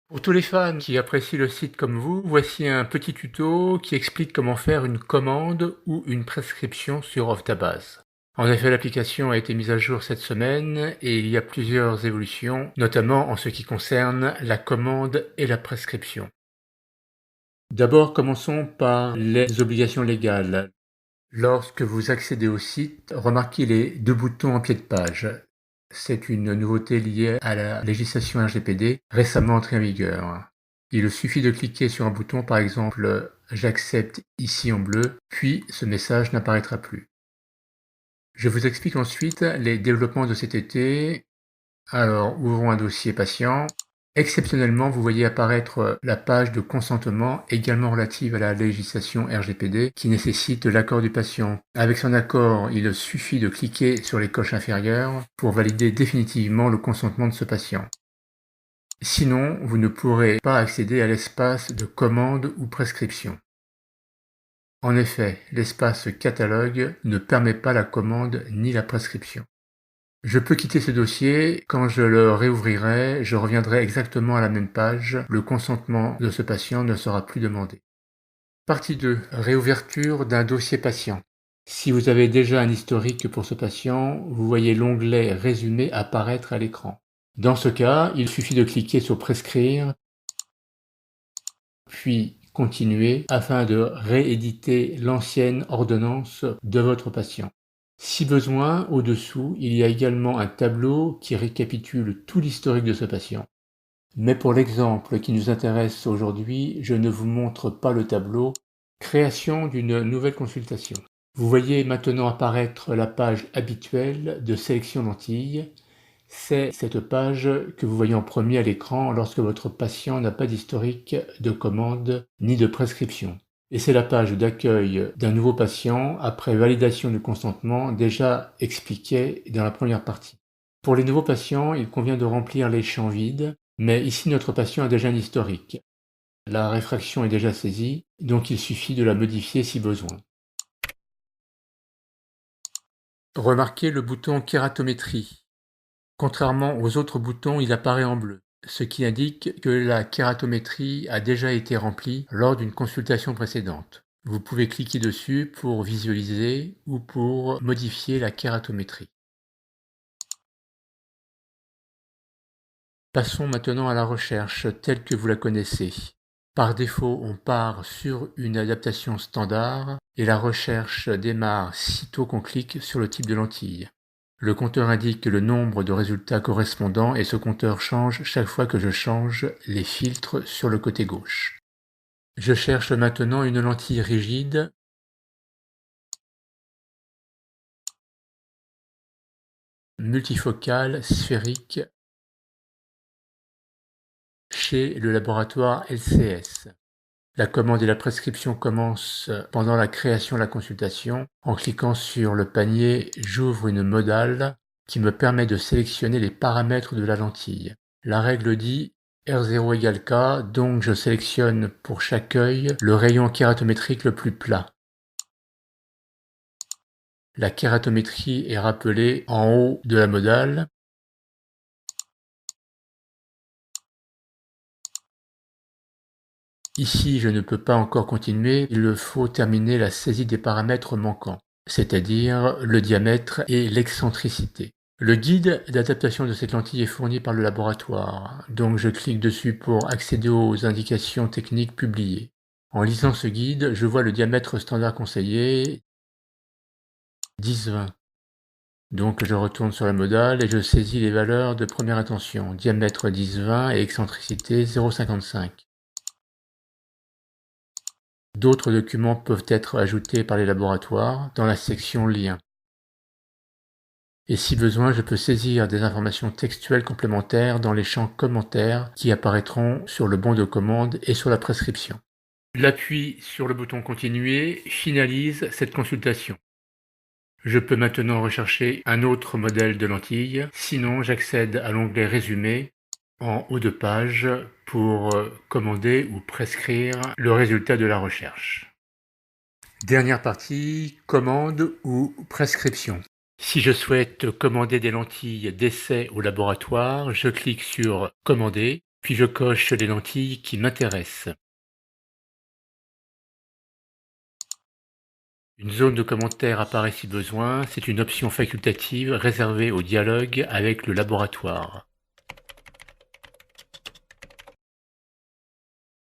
Pour tous les fans qui apprécient le site comme vous, voici un petit tuto qui explique comment faire une commande ou une prescription sur Optabase. En effet, l'application a été mise à jour cette semaine et il y a plusieurs évolutions, notamment en ce qui concerne la commande et la prescription. D'abord, commençons par les obligations légales. Lorsque vous accédez au site, remarquez les deux boutons en pied de page. C'est une nouveauté liée à la législation RGPD récemment entrée en vigueur. Il suffit de cliquer sur un bouton, par exemple « J'accepte » ici en bleu, puis ce message n'apparaîtra plus. Je vous explique ensuite les développements de cet été. Alors, ouvrons un dossier patient. Exceptionnellement, vous voyez apparaître la page de consentement également relative à la législation RGPD qui nécessite l'accord du patient. Avec son accord, il suffit de cliquer sur les coches inférieures pour valider définitivement le consentement de ce patient. Sinon, vous ne pourrez pas accéder à l'espace de commande ou prescription. En effet, l'espace catalogue ne permet pas la commande ni la prescription. Je peux quitter ce dossier, quand je le réouvrirai, je reviendrai exactement à la même page, le consentement de ce patient ne sera plus demandé. Partie 2. Réouverture d'un dossier patient. Si vous avez déjà un historique pour ce patient, vous voyez l'onglet Résumé apparaître à l'écran. Dans ce cas, il suffit de cliquer sur Prescrire, puis Continuer afin de rééditer l'ancienne ordonnance de votre patient. Si besoin, au-dessous, il y a également un tableau qui récapitule tout l'historique de ce patient. Mais pour l'exemple qui nous intéresse aujourd'hui, je ne vous montre pas le tableau. Création d'une nouvelle consultation. Vous voyez maintenant apparaître la page habituelle de sélection lentilles. C'est cette page que vous voyez en premier à l'écran lorsque votre patient n'a pas d'historique de commande ni de prescription. Et c'est la page d'accueil d'un nouveau patient après validation du consentement déjà expliquée dans la première partie. Pour les nouveaux patients, il convient de remplir les champs vides, mais ici notre patient a déjà un historique. La réfraction est déjà saisie, donc il suffit de la modifier si besoin. Remarquez le bouton kératométrie. Contrairement aux autres boutons, il apparaît en bleu, ce qui indique que la kératométrie a déjà été remplie lors d'une consultation précédente. Vous pouvez cliquer dessus pour visualiser ou pour modifier la kératométrie. Passons maintenant à la recherche telle que vous la connaissez. Par défaut, on part sur une adaptation standard et la recherche démarre sitôt qu'on clique sur le type de lentille. Le compteur indique le nombre de résultats correspondants et ce compteur change chaque fois que je change les filtres sur le côté gauche. Je cherche maintenant une lentille rigide, multifocale, sphérique, chez le laboratoire LCS. La commande et la prescription commencent pendant la création de la consultation. En cliquant sur le panier, j'ouvre une modale qui me permet de sélectionner les paramètres de la lentille. La règle dit R0 égale K, donc je sélectionne pour chaque œil le rayon kératométrique le plus plat. La kératométrie est rappelée en haut de la modale. Ici, je ne peux pas encore continuer, il faut terminer la saisie des paramètres manquants, c'est-à-dire le diamètre et l'excentricité. Le guide d'adaptation de cette lentille est fourni par le laboratoire, donc je clique dessus pour accéder aux indications techniques publiées. En lisant ce guide, je vois le diamètre standard conseillé, 10-20. Donc je retourne sur la modale et je saisis les valeurs de première intention, diamètre 10-20 et excentricité 0,55. D'autres documents peuvent être ajoutés par les laboratoires dans la section Liens. Et si besoin, je peux saisir des informations textuelles complémentaires dans les champs commentaires qui apparaîtront sur le bon de commande et sur la prescription. L'appui sur le bouton Continuer finalise cette consultation. Je peux maintenant rechercher un autre modèle de lentille, sinon j'accède à l'onglet Résumé en haut de page pour commander ou prescrire le résultat de la recherche. Dernière partie, commande ou prescription. Si je souhaite commander des lentilles d'essai au laboratoire, je clique sur Commander Puis je coche les lentilles qui m'intéressent. Une zone de commentaires apparaît si besoin, c'est une option facultative réservée au dialogue avec le laboratoire.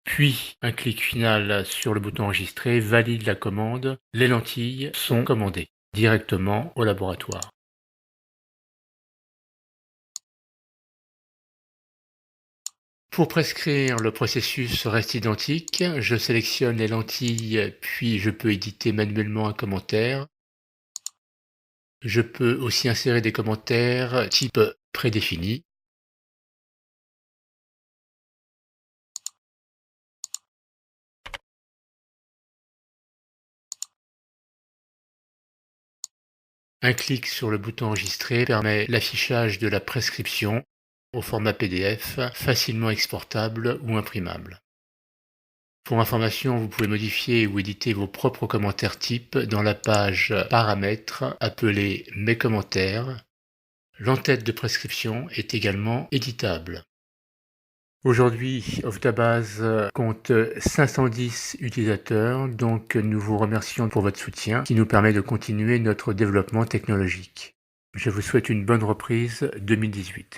Puis un clic final sur le bouton enregistrer valide la commande, les lentilles sont commandées directement au laboratoire. Pour prescrire, le processus reste identique, je sélectionne les lentilles puis je peux éditer manuellement un commentaire. Je peux aussi insérer des commentaires type prédéfini. Un clic sur le bouton enregistrer permet l'affichage de la prescription au format PDF, facilement exportable ou imprimable. Pour information, vous pouvez modifier ou éditer vos propres commentaires types dans la page Paramètres appelée Mes commentaires. L'entête de prescription est également éditable. Aujourd'hui, Optabase compte 510 utilisateurs, donc nous vous remercions pour votre soutien qui nous permet de continuer notre développement technologique. Je vous souhaite une bonne reprise 2018.